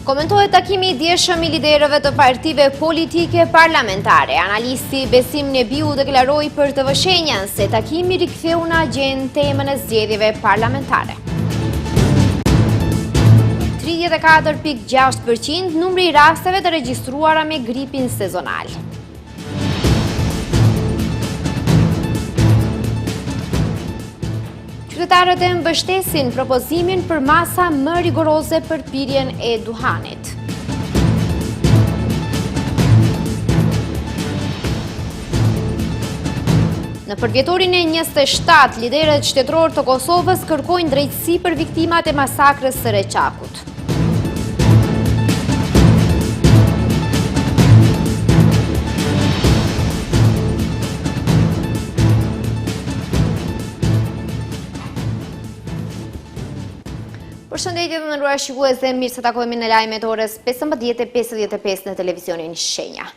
Komentohet takimi i dieshëm i liderëve të partive politike parlamentare. Analisti Besim Nebiu deklaroi për TV-shenjën se takimi riktheu në agjendën temën e zgjedhjeve parlamentare. 34.6% numri i rasteve të regjistruara me gripin sezonal. Qytetarët e mbështesin propozimin për masa më rigoroze për pirjen e duhanit. Në përvjetorin e 27, liderët shtetëror të Kosovës kërkojnë drejtësi për viktimat e masakrës së Reçakut. Përshëndetje të nderuar shikues dhe mirë se takohemi në lajmet orës 15:55 në televizionin Shenja.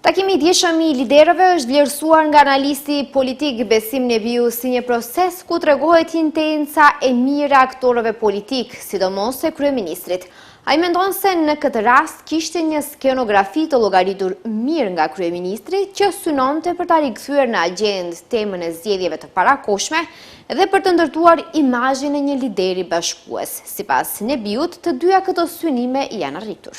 Takimi i dieshëm i liderëve është vlerësuar nga analisti politik Besim Nebiu si një proces ku tregohet intenca e mirë e aktorëve politik, sidomos e kryeministrit. Ai mendon se në këtë rast kishte një skenografi të llogaritur mirë nga kryeministri që synonte për ta rikthyer në agjendë temën e zgjedhjeve të parakohshme dhe për të ndërtuar imazhin e një lideri bashkues. Sipas Nebiut, të dyja këto synime janë arritur.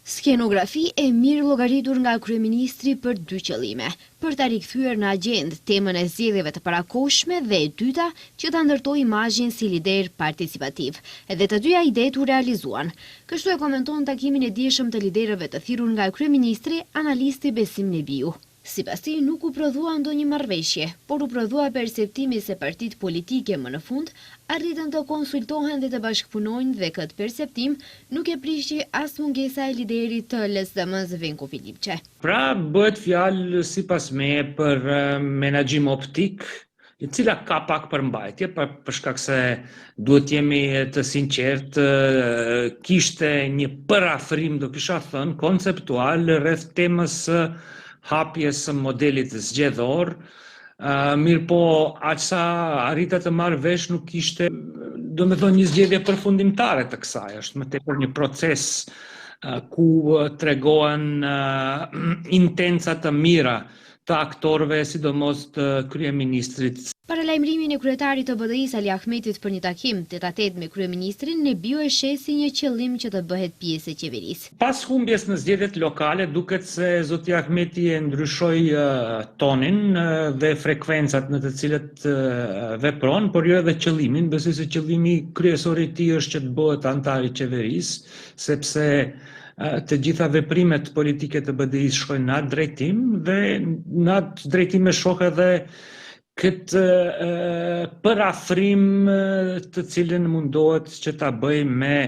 Skenografi e mirë llogaritur nga kryeministri për dy qëllime: për ta rikthyer në agjendë temën e zgjedhjeve të parakohshme dhe e dyta, që ta ndërtojë imazhin si lider participativ. Edhe të dyja idetë u realizuan. Kështu e komenton takimin e dieshëm të liderëve të thirrur nga kryeministri, analisti Besim Nebiu. Sipas tij, nuk u prodhua ndonjë marrëveshje, por u prodhua perceptimi se partitë politike më në fund arritën të konsultohen dhe të bashkëpunojnë dhe këtë perceptim nuk e prishi as mungesa e liderit të LSDM-s Venko Filipçe. Pra bëhet fjalë sipas me për menaxhim optik, e cila ka pak përmbajtje, për shkak se duhet jemi të sinqertë, kishte një parafrim, do kisha thënë, konceptual rreth temës hapjes së modelit zgjedhor, mirë po aq sa arrita të marrë vesh nuk ishte, do me thonë, një zgjedhje përfundimtare të kësaj, është më tepër një proces ku tregohen intenca të mira të aktorëve, sidomos të kryeministrit. Paralajmërimin e kryetarit të BDI-s Ali Ahmetit për një takim tet-a-tet me kryeministrin, Nebiu e sheh si një qëllim që të bëhet pjesë e qeverisë. Pas humbjes në zgjedhjet lokale, duket se zoti Ahmeti e ndryshoi tonin dhe frekvencat në të cilët vepron, por jo edhe qëllimin. Besoj se qëllimi kryesor i tij është që të bëhet antar i qeverisë, sepse të gjitha veprimet politike të BDI-s shkojnë në atë drejtim dhe në atë drejtim e shoh edhe këtë parafrim të cilën mundohet që ta bëj me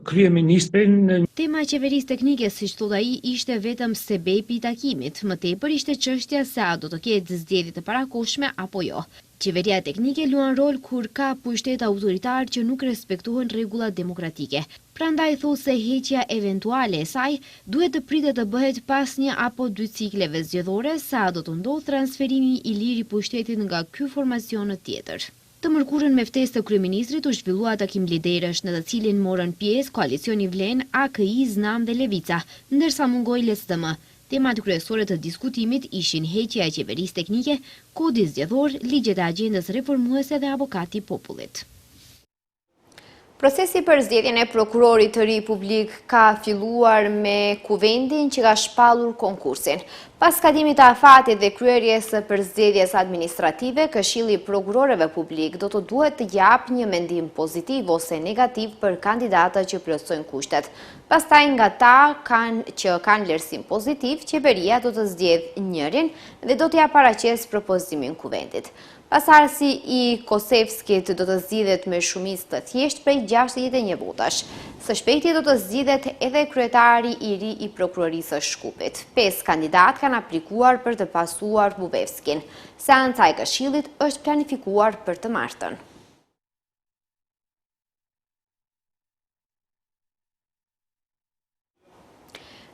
kryeministrin. Tema e qeverisë teknike, siç thot ai, ishte vetëm sebepi i takimit. Më tepër ishte çështja se a do të ketë zgjedhje të parakohshme apo jo. Qeveria teknike luan rol kur ka pushtet autoritar që nuk respektohen rregullat demokratike. Prandaj thot se heqja eventuale e saj duhet të pritet të bëhet pas një apo dy cikleve zgjedhore, sa do të ndodhë transferimi i lirë i pushtetit nga ky formacion në tjetër. Të mërkurën me ftesë të kryeministrit u zhvillua takim liderësh në të cilin morën pjesë koalicioni Vlen, AKI, Znam dhe Levica, ndërsa mungoi LSDM. Temat kryesore të diskutimit ishin heqja e qeverisë teknike, kodi zgjedhor, ligjet e agjendës reformuese dhe avokati i popullit. Procesi për zgjedhjen e prokurorit të ri publik ka filluar me kuvendin që ka shpallur konkursin. Pas katimit të afatit dhe kryerjes për zgjedhjes administrative, Këshilli i Prokurorëve Publik do të duhet të japë një mendim pozitiv ose negativ për kandidatët që plotësojnë kushtet. Pastaj nga ta që kanë vlerësim pozitiv, qeveria do të zgjedhë njërin dhe do t'ia paraqesë propozimin kuvendit. Pasardhësi i Kosevskit do të zgjidhet me shumicë të thjeshtë prej 61 votash. Së shpejti do të zgjidhet edhe kryetari i ri i prokurorisë së Shkupit. 5 kandidatë kanë aplikuar për të pasuar Bubevskin. Seanca e Këshillit është planifikuar për të martën.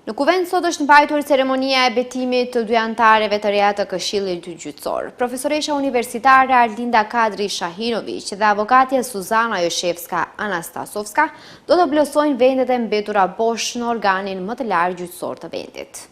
Në Kuvend sot është mbajtur ceremonia e betimit të dy antarëve të reja të Këshillit gjyqësor. Profesoresha universitare Arlinda Kadri Shahinović dhe avokatja Suzana Joshevska Anastasovska do të vlerësojnë vendet e mbetura bosh në organin më të lartë gjyqësor të vendit.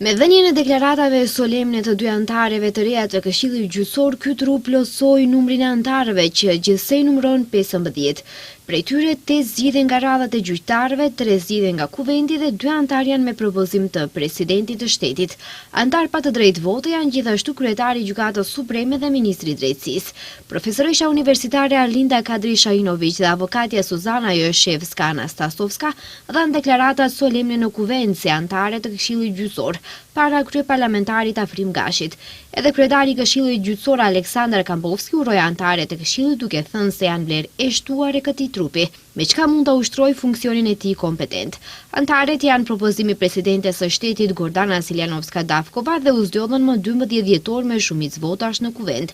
Me dhënien e deklaratave solemne të dy antarëve të reja të Këshillit gjyqësor, ky trup plotësoi numrin e antarëve që gjithsej numëron 15. Prej tyre 8 zgjidhen nga radhat e gjyqtarëve, 3 zgjidhen nga kuvendi dhe 2 antar janë me propozim të presidentit të shtetit. Antar pa të drejtë vote janë gjithashtu kryetari i Gjykatës Supreme dhe ministri i Drejtësisë. Profesoresha universitare Arlinda Kadri Shahinović dhe avokatja Suzana Joshevska Anastasovska dhanë deklaratat solemne në kuvend si antare të Këshillit gjyqësor para kryeparlamentarit Afrim Gashit. Edhe kryetari i Këshillit gjyqësor Aleksandar Kambovski uroi antarët e Këshillit duke thënë se janë vlerë e shtuar e këtij trupi, me çka mund ta ushtrojë funksionin e tij kompetent. Antarët janë propozimi i presidentes së shtetit Gordana Siljanovska Davkova dhe u zgjodhën më 12 dhjetor me shumicë votash në kuvend.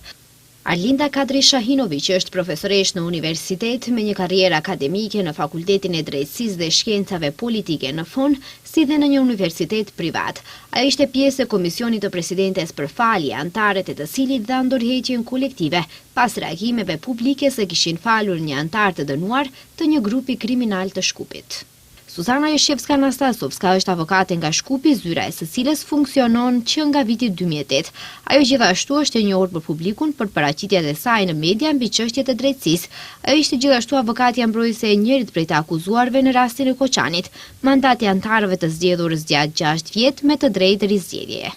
Arlinda Kadri Shahinović është profesoresh në universitet me një karrierë akademike në Fakultetin e Drejtësisë dhe Shkencave Politike në FON, si dhe në një universitet privat. Ajo ishte pjesë e komisionit të presidentes për falje, antarët e të cilit dhan ndërheqjen kolektive pas reagimeve publike se kishin falur një antar të dënuar të një grupi kriminal të Shkupit. Suzana Joshevska Anastasovska është avokate nga Shkupi, zyra e së cilës funksionon që nga viti 2008. Ajo gjithashtu është e njohur për publikun për paraqitjet e saj në media mbi çështjet e drejtësisë. Ajo ishte gjithashtu avokatja mbrojtëse e njërit prej të akuzuarve në rastin e Koçanit. Mandati i antarëve të zgjedhur zgjat 6 vjet me të drejtë rizgjedhjeje.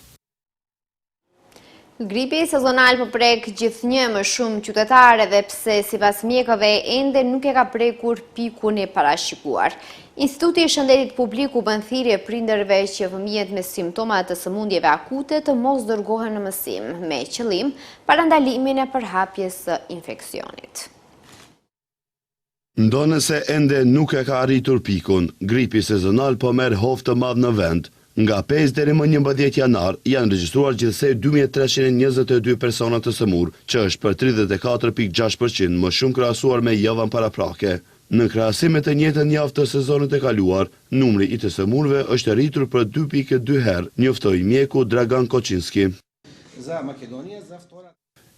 Gripi sezonal po prek gjithnjë më shumë qytetarë dhe pse sipas mjekëve ende nuk e ka prekur pikun e parashikuar. Instituti i Shëndetit Publik u bën thirrje prindërve që fëmijët me simptoma të sëmundjeve akute të mos dërgohen në mësim, me qëllim parandalimin e përhapjes së infeksionit. Ndonëse ende nuk e ka arritur pikun, gripi sezonal po merr hovë të madh në vend. Nga 5 deri më 11 janar janë regjistruar gjithsej 2322 persona të sëmurë, që është për 34.6% më shumë krahasuar me javën paraprake. Në krahasim me të njëjtën javë të sezonit të kaluar, numri i të sëmurëve është rritur për 2.2 herë, njoftoi mjeku Dragan Koçinski.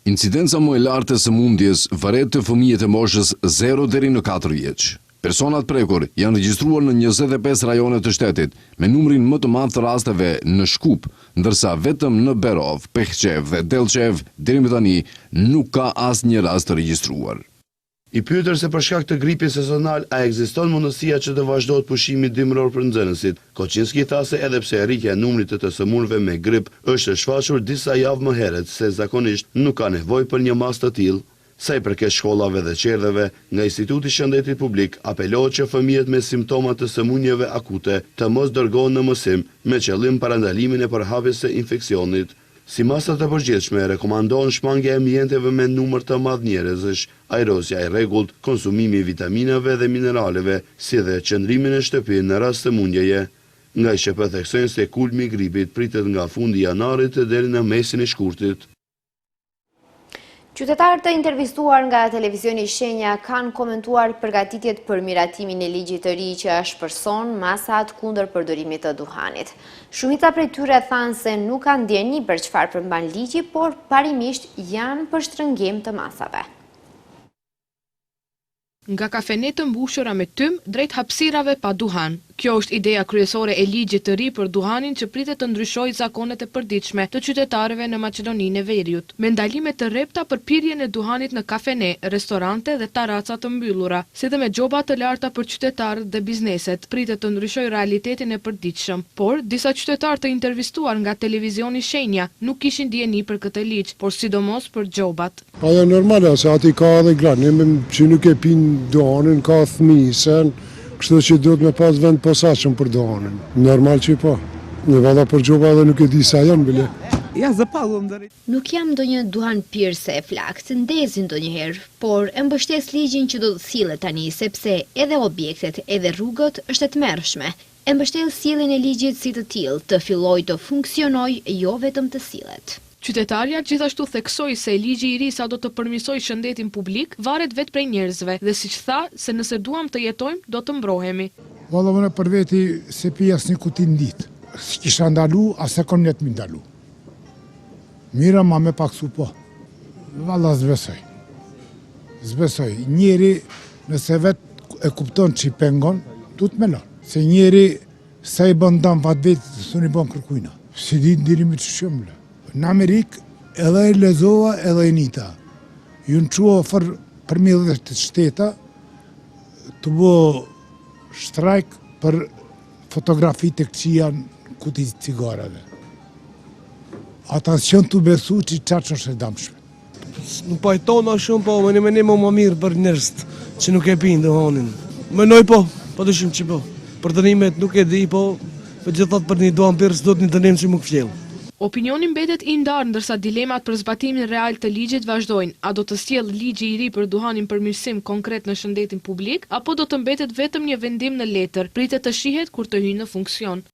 Incidenca më e lartë e sëmundjes varet të fëmijët e moshës 0 deri në 4 vjeç. Personat prekur janë regjistruar në 25 rajone të shtetit, me numrin më të madh të rasteve në Shkup, ndërsa vetëm në Berov, Pehqev dhe Delchev deri më tani nuk ka asnjë rast të regjistruar. I pyetur se për shkak të gripit sezonal a ekziston mundësia që të vazhdohet pushimi dimror për nxënësit, Koçinski tha se edhe pse rritja e numrit të sëmurëve me grip është shfaqur disa javë më herët, se zakonisht nuk ka nevojë për një mas të tillë. Sa i përket shkollave dhe qerdheve, nga Instituti i Shëndetit Publik apelohet që fëmijët me simptoma të sëmundjeve akute të mos dërgohen në mësim me qëllim parandalimin e përhapjes së infeksionit. Si masa të përgjithshme rekomandohen shmangja e mjenteve me numër të madh njerëzish, ajrosja e rregullt, konsumimi i vitaminave dhe mineraleve, si dhe qëndrimi në shtëpi në rast sëmundjeje. Nga SHP theksojnë se kulmi i gripit pritet nga fundi i janarit deri në mesin e shkurtit. Qytetarët të intervistuar nga televizioni Shenja kanë komentuar përgatitjet për miratimin e ligjit të ri që shpërson masat kundër përdorimit të duhanit. Shumica prej tyre thanë se nuk kanë ndjeni për çfarë përmban ligji, por parimisht janë për shtrëngim të masave. Nga kafenetë të mbushura me tym drejt hapësirave pa duhan. Kjo është ideja kryesore e ligjit të ri për duhanin që pritet të ndryshojë zakonet e përditshme të qytetarëve në Maqedoninë e Veriut, me ndalime të rrepta për pirjen e duhanit në kafene, restorante dhe taraca të mbyllura, si dhe me gjoba të larta për qytetarët dhe bizneset, pritet të ndryshojë realitetin e përditshëm. Por disa qytetarë të intervistuar nga televizioni Shenja nuk kishin dieni për këtë ligj, por sidomos për gjobat. Ajo normale, se ati ka edhe granim që nuk e pin duhanin, ka thmisen, kështu që duhet me pas vend posaçëm për duhanin. Normal që po. Në valla për gjoba edhe nuk e di sa janë bile. Nuk jam ndonjë duhan pirse e flakt, ndezin ndonjëherë, por e mbështes ligjin që do të sillet tani, sepse edhe objektet, edhe rrugët është e tmerrshme. E mbështes sjelljen e ligjit si të tillë, të fillojë të funksionojë, jo vetëm të sillet. Qytetarja gjithashtu theksoi se ligji i ri sa do të përmirësojë shëndetin publik varet vetë prej njerëzve dhe siç tha se nëse duam të jetojmë do të mbrohemi. Valla unë për veti se pi asnjë kutin ditë. S'kisha ndalu, as e kom net mi ndalu. Mira ma me paksu po. Valla zbesoj. Zbesoj. Njeri nëse vetë e kupton që i pengon, du të melon. Se njeri sa i bën dam vat vetë, s'u i bën kërkujna. Si di ndirimi që shëmle. Në Amerikë edhe e lezova edhe e nita. Ju në qua për 10 shteta të bo shtrajk për fotografi të këqia në kuti cigareve. Ata s'qënë të besu që qatë është e damshme. Nuk pajtona shumë, po më një më mirë për njerëzt që nuk e pinë dhe honin. Mënoj po dushim që po. Për dënimet nuk e di, po për gjithat për një duan pirës do të një dënim që më këfjellë. Opinioni mbetet i ndarë ndërsa dilemat për zbatimin real të ligjit vazhdojnë. A do të sjellë ligji i ri për duhanin përmirësim konkret në shëndetin publik, apo do të mbetet vetëm një vendim në letër, pritet të shihet kur të hyjë në funksion.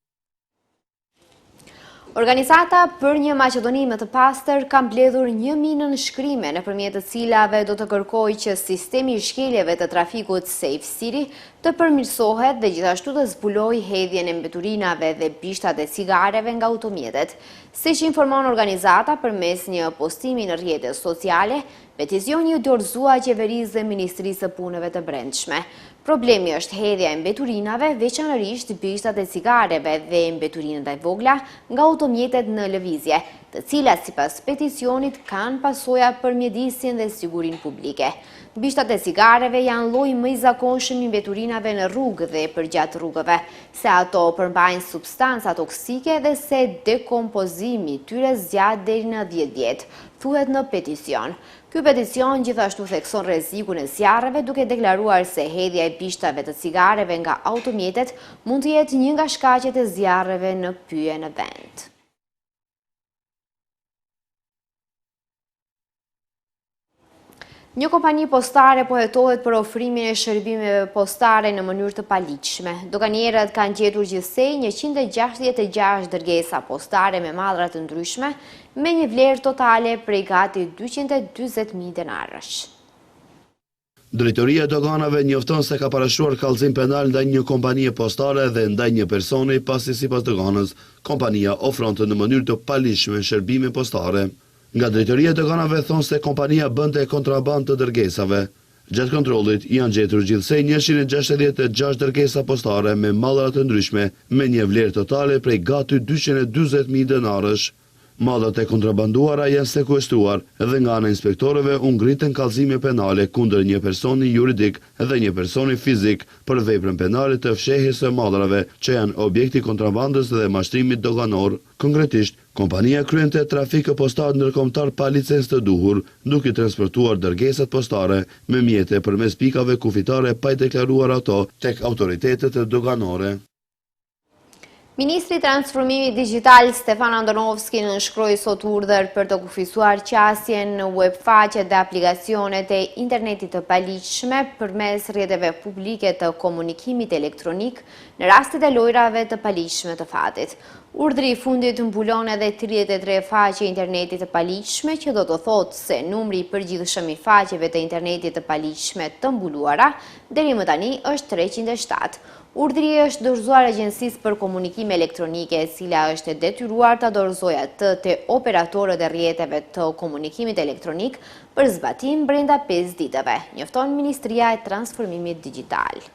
Organizata për një Maqedoni më të pastër ka mbledhur 1000 nënshkrime nëpërmjet të cilave do të kërkojë që sistemi i shkeljeve të trafikut Safe City të përmirësohet dhe gjithashtu të zbulojë hedhjen e mbeturinave dhe bishtat e cigareve nga automjetet. Siç informon organizata përmes një postimi në rrjetet sociale, peticioni u dorëzua qeverisë dhe Ministrisë së Punëve të Brendshme. Problemi është hedhja e mbeturinave, veçanërisht bishtat e cigareve dhe mbeturinat e vogla nga automjetet në lëvizje, të cilat sipas peticionit kanë pasoja për mjedisin dhe sigurinë publike. Bishtat e cigareve janë lloji më i zakonshëm i mbeturinave në rrugë dhe përgjatë rrugëve, se ato përmbajnë substanca toksike dhe se dekompozimi i tyre zgjat deri në 10 vjet, thuhet në peticion. Ky peticion gjithashtu thekson rrezikun e zjarreve duke deklaruar se hedhja e bishtave të cigareve nga automjetet mund të jetë një nga shkaqet e zjarreve në pyje në vend. Një kompani postare po hetohet për ofrimin e shërbimeve postare në mënyrë të paligjshme. Doganierët kanë gjetur gjithsej 166 dërgesa postare me mallra të ndryshme, me një vlerë totale prej gati 240.000 denarësh. Drejtoria e doganave njofton se ka parashuar kallëzim penal ndaj një kompanie postare dhe ndaj një personi pasi sipas doganës, kompania ofronte në mënyrë të paligjshme shërbime postare. Nga drejtoria e doganave thonë se kompania bënte kontraband të dërgesave. Gjatë kontrollit janë gjetur gjithsej 166 dërgesa postare me mallra të ndryshme me një vlerë totale prej gati 240.000 denarësh. Mallat e kontrabanduara janë sekuestruar dhe nga ana inspektorëve u ngritën kallëzime penale kundër një personi juridik dhe një personi fizik për veprën penale të fshehjes së mallrave që janë objekti kontrabandës dhe mashtrimit doganor. Konkretisht, kompania kryente trafik postar ndërkombëtar pa licencë të duhur, duke transportuar dërgesat postare me mjete përmes pikave kufitare pa i deklaruar ato tek autoritetet doganore. Ministri i Transformimit Digital Stefan Andonovski nënshkroi sot urdhër për të kufisuar qasjen në webfaqet dhe aplikacionet e internetit të paligjshme përmes rrjeteve publike të komunikimit elektronik në rastet e lojrave të paligjshme të fatit. Urdhri i fundit mbulon edhe 33 faqe internetit të paligjshme, që do të thotë se numri i përgjithshëm i faqeve të internetit të paligjshme të mbuluara deri më tani është 307. Urdhri është dorëzuar Agjencisë për Komunikime Elektronike, e cila është e detyruar ta dorëzojë atë te operatorët e rrjeteve të komunikimit elektronik për zbatim brenda 5 ditëve, njofton Ministria e Transformimit Digital.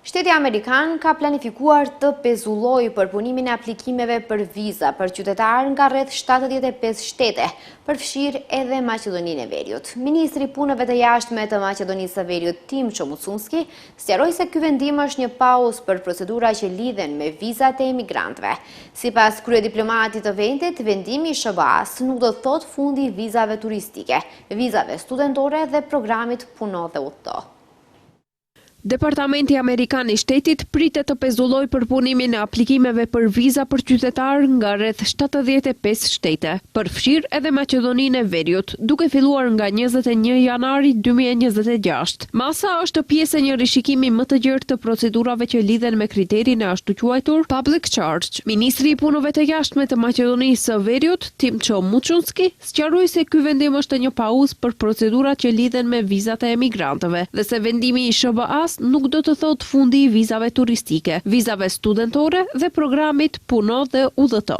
Shteti Amerikan ka planifikuar të pezullojë përpunimin e aplikimeve për viza për qytetarë nga rreth 75 shtete, përfshirë edhe Maqedoninë e Veriut. Ministri i Punëve të Jashtme të Maqedonisë së Veriut, Tim Çomucunski, sqaroi se ky vendim është një pauzë për procedura që lidhen me vizat e emigrantëve. Sipas kryediplomatit të vendit, vendimi i SBA-s nuk do të thotë fundi i vizave turistike, vizave studentore dhe programit Puno dhe Udhto. Departamenti Amerikan i Shtetit pritet të pezullojë përpunimin e aplikimeve për viza për qytetarë nga rreth 75 shtete, përfshirë edhe Maqedoninë e Veriut, duke filluar nga 21 janari 2026. Masa është pjesë e një rishikimi më të gjerë të procedurave që lidhen me kriterin e ashtu quajtur public charge. Ministri i Punëve të Jashtme të Maqedonisë së Veriut, Timço Muçunski, sqaroi se ky vendim është një pauzë për procedurat që lidhen me vizat e emigrantëve dhe se vendimi i SBA-s nuk do të thotë fundi i vizave turistike, vizave studentore dhe programit Puno dhe UDT.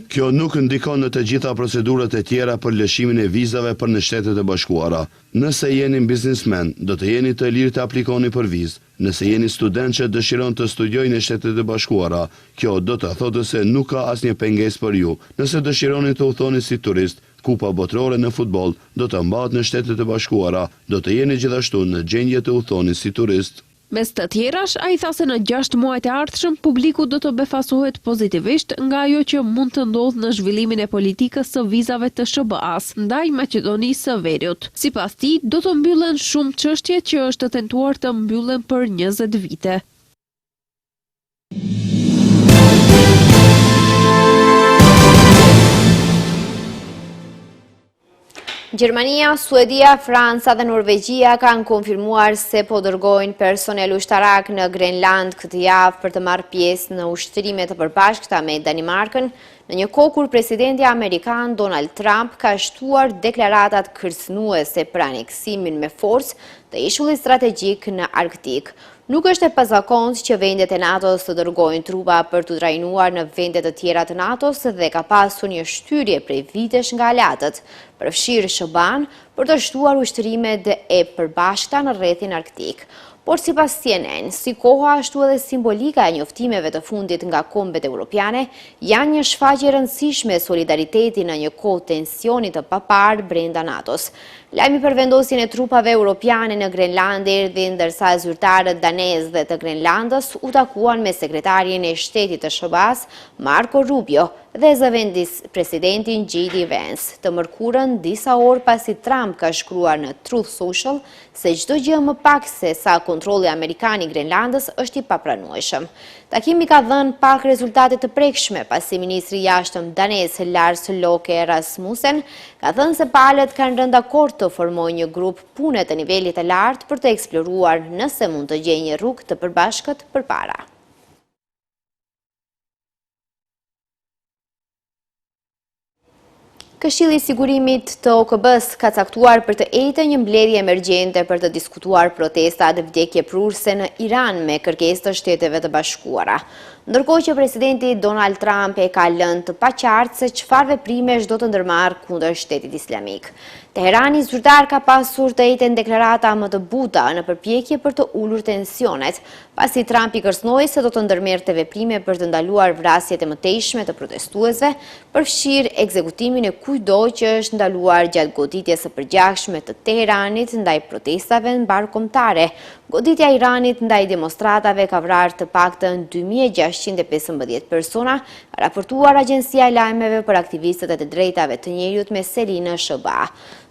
Kjo nuk ndikon në të gjitha procedurat e tjera për lëshimin e vizave për në Shtetet e Bashkuara. Nëse jeni biznesmen, do të jeni të lirë të aplikoni për vizë. Nëse jeni student që dëshiron të studiojë në Shtetet e Bashkuara, kjo do të thotë se nuk ka asnjë pengesë për ju. Nëse dëshironi të udhëtoni si turist, Kupa botërore në futboll do të mbahet në Shtetet e Bashkuara, do të jeni gjithashtu në gjendje të udhëtoni si turist. Mes të tjerash, ai tha se në 6 muajt e ardhshëm publiku do të befasohet pozitivisht nga ajo që mund të ndodhë në zhvillimin e politikës së vizave të SBA-s ndaj Maqedonisë së Veriut. Sipas tij, do të mbyllen shumë çështje që është tentuar të mbyllen për 20 vite. Gjermania, Suedia, Franca dhe Norvegjia kanë konfirmuar se po dërgojnë personel ushtarak në Grenland këtë javë për të marrë pjesë në ushtrime të përbashkëta me Danimarkën, në një kohë kur presidenti amerikan Donald Trump ka shtuar deklaratat kërcënuese për aneksimin me forcë të ishullit strategjik në Arktik. Nuk është e pazakontë që vendet e NATO-s të dërgojnë trupa për të trajnuar në vendet të tjera të NATO-s dhe ka pasur një shtyrje prej vitesh nga aleatët, përfshirë SBA-n, për të shtuar ushtrimet e përbashkëta në rrethin arktik. Por sipas CNN, si koha ashtu edhe simbolika e njoftimeve të fundit nga kombet europiane, janë një shfaqje e rëndësishme solidariteti në një kohë tensioni të paparë brenda NATO-s. Lajmi për vendosjen e trupave europiane në Grenland erdhi ndërsa zyrtarët danez dhe të Grenlandës u takuan me sekretarin e shtetit të SBA-s, Marco Rubio, dhe zëvendis presidentin J.D. Vance, të mërkurën disa orë pasi Trump ka shkruar në Truth Social se çdo gjë më pak se sa kontrolli amerikan i Grenlandës është i papranueshëm. Takimi ka dhënë pak rezultate të prekshme pasi ministri i jashtëm danez Lars Løkke Rasmussen ka thënë se palët kanë rënë dakord të formojë një grup pune të nivelit të lartë për të eksploruar nëse mund të gjejë një rrugë të përbashkët përpara. Këshilli i Sigurimit të OKB-s ka caktuar për të ejtë një mbledhje emergjente për të diskutuar protestat vdekje prurse në Iran me kërkesë të Shteteve të Bashkuara. Ndërkohë që presidenti Donald Trump e ka lënë të paqartë se çfarë veprimesh do të ndërmarrë kundër Shtetit Islamik. Teherani zyrtar ka pasur të ejten deklarata më të buta në përpjekje për të ulur tensionet, pasi Trump i kërcënoi se do të ndërmerrte veprime për të ndaluar vrasjet e mëtejshme të protestuesve, përfshirë ekzekutimin e kujdo që është ndaluar gjatë goditjes së përgjithshme të Teheranit ndaj protestave mbarkombëtare. Goditja e Iranit ndaj demonstratave ka vrarë të paktën 2615 persona, ka raportuar Agjencia e Lajmeve për aktivistët e të drejtave të njerëzit me seli në SBA.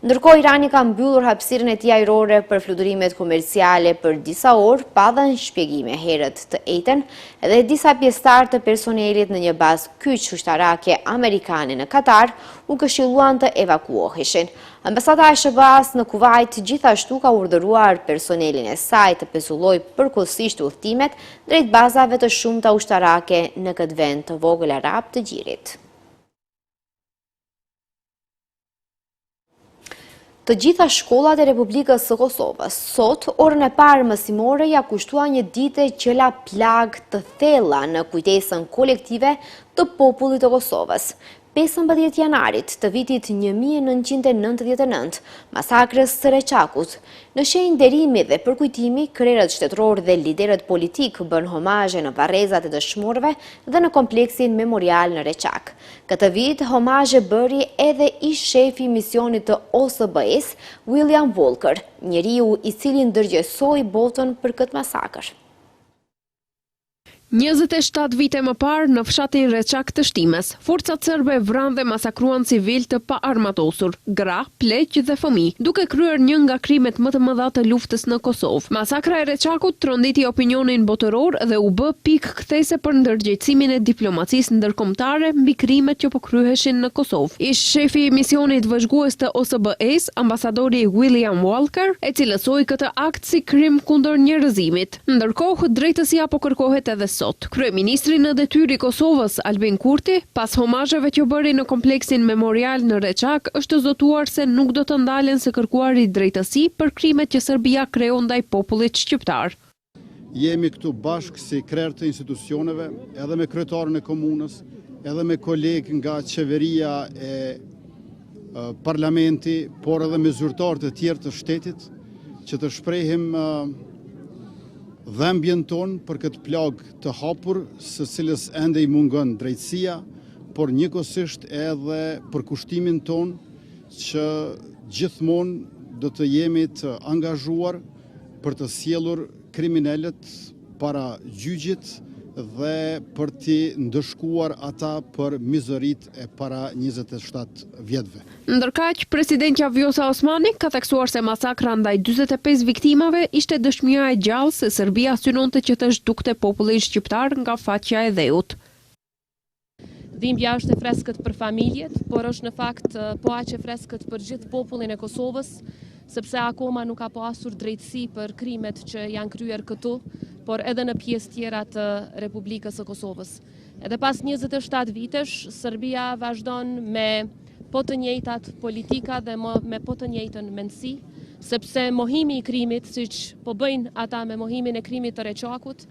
Ndërkohë Irani ka mbyllur hapësirën e tij ajrore për fluturimet komerciale për disa orë, pa dhënë shpjegime herët të ejten, dhe disa pjesëtar të personelit në një bazë kyç ushtarake amerikane në Katar u këshilluan të evakuoheshin. Ambasada e SBA-s në Kuvajt gjithashtu ka urdhëruar personelin e saj të pezullojë përkohësisht udhëtimet drejt bazave të shumta ushtarake në këtë vend të vogël arab të Gjirit. Të gjitha shkollat e Republikës së Kosovës sot, orën e parë mësimore ja kushtua një dite që la plag të thella në kujtesën kolektive të popullit të Kosovës. 15 janarit të vitit 1999, masakrës së Reçakut. Në shenjë nderimi dhe përkujtimi, krerët shtetëror dhe liderët politik bën homazhe në varrezat e dëshmorëve dhe në kompleksin memorial në Reçak. Këtë vit, homazhe bëri edhe ish shefi i misionit të OSBE-s, William Walker, njeriu i cili ndërgjegjësoi botën për këtë masakër. 27 vite më parë në fshatin Reçak të Shtimes, forcat serbe vranë dhe masakruan civil të paarmatosur, gra, pleq dhe fëmijë, duke kryer një nga krimet më të mëdha të luftës në Kosovë. Masakra e Reçakut tronditi opinionin botëror dhe u bë pikë kthese për ndërgjegjësimin e diplomacisë ndërkombëtare mbi krimet që po kryheshin në Kosovë. Ish shefi i misionit vëzhgues të OSBE-s, ambasadori William Walker, e cilësoi këtë akt si krim kundër njerëzimit. Ndërkohë, drejtësia po kërkohet edhe sot. Kryeministri në detyrë i Kosovës, Albin Kurti, pas homazheve që bëri në kompleksin memorial në Reçak, është zotuar se nuk do të ndalen së kërkuari drejtësi për krimet që Serbia kreu ndaj popullit shqiptar. Jemi këtu bashkë si krerë të institucioneve, edhe me kryetarën e komunës, edhe me kolegë nga qeveria e parlamenti, por edhe me zyrtarët e tjerë të shtetit, që të shprehim dhembjen tonë për këtë plagë të hapur, së cilës ende i mungon drejtësia, por njëkohësisht edhe për kushtimin tonë që gjithmonë do të jemi të angazhuar për të sjellur kriminalët para gjyqit dhe për t'i ndëshkuar ata për mizorit e para 27 vjetëve. Ndërkaq, presidentja Vjosa Osmani ka theksuar se masakra ndaj 45 viktimave ishte dëshmia e gjallë se Serbia synonte që të zhdukte popullin shqiptar nga faqja e dheut. Dhimbja është e freskët për familjet, por është në fakt po aq e freskët për gjithë popullin e Kosovës, sepse akoma nuk ka pasur drejtësi për krimet që janë kryer këtu, por edhe në pjesë tjera të Republikës së Kosovës. Edhe pas 27 vitesh, Serbia vazhdon me po të njëjtat politika dhe me po të njëjtën mendësi, sepse mohimi i krimit, siç po bëjnë ata me mohimin e krimit të Reçakut,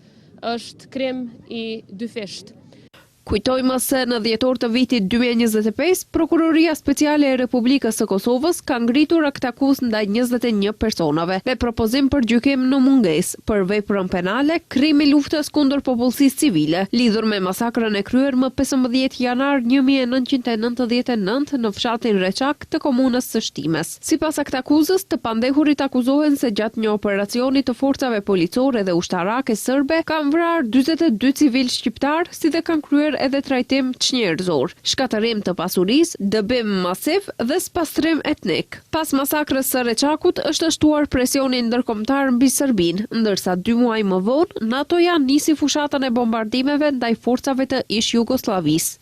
është krim i dyfisht. Kujtojmë se në dhjetor të vitit 2025, Prokuroria Speciale e Republikës së Kosovës ka ngritur akt akuzë ndaj 21 personave me propozim për gjykim në mungesë për veprën penale, krimi luftës kundër popullsisë civile, lidhur me masakrën e kryer më 15 janar 1999 në fshatin Reçak të komunës së Shtimes. Sipas akt akuzës, të pandehurit akuzohen se gjatë një operacioni të forcave policore dhe ushtarake serbe kanë vrarë 42 civil shqiptar, si dhe kanë kryer edhe trajtim çnjerëzor, shkatërim të pasurisë, dëbim masiv dhe spastrim etnik. Pas masakrës së Reçakut është shtuar presioni ndërkombëtar mbi Serbinë, ndërsa 2 muaj më vonë NATO-ja nisi fushatën e bombardimeve ndaj forcave të ish Jugosllavisë.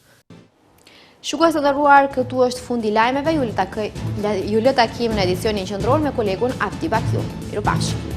Shikues të nderuar, këtu është fundi lajmeve. Ju lë takim në edicionin qendror me kolegun Afti Bakiu. Mirupafshim.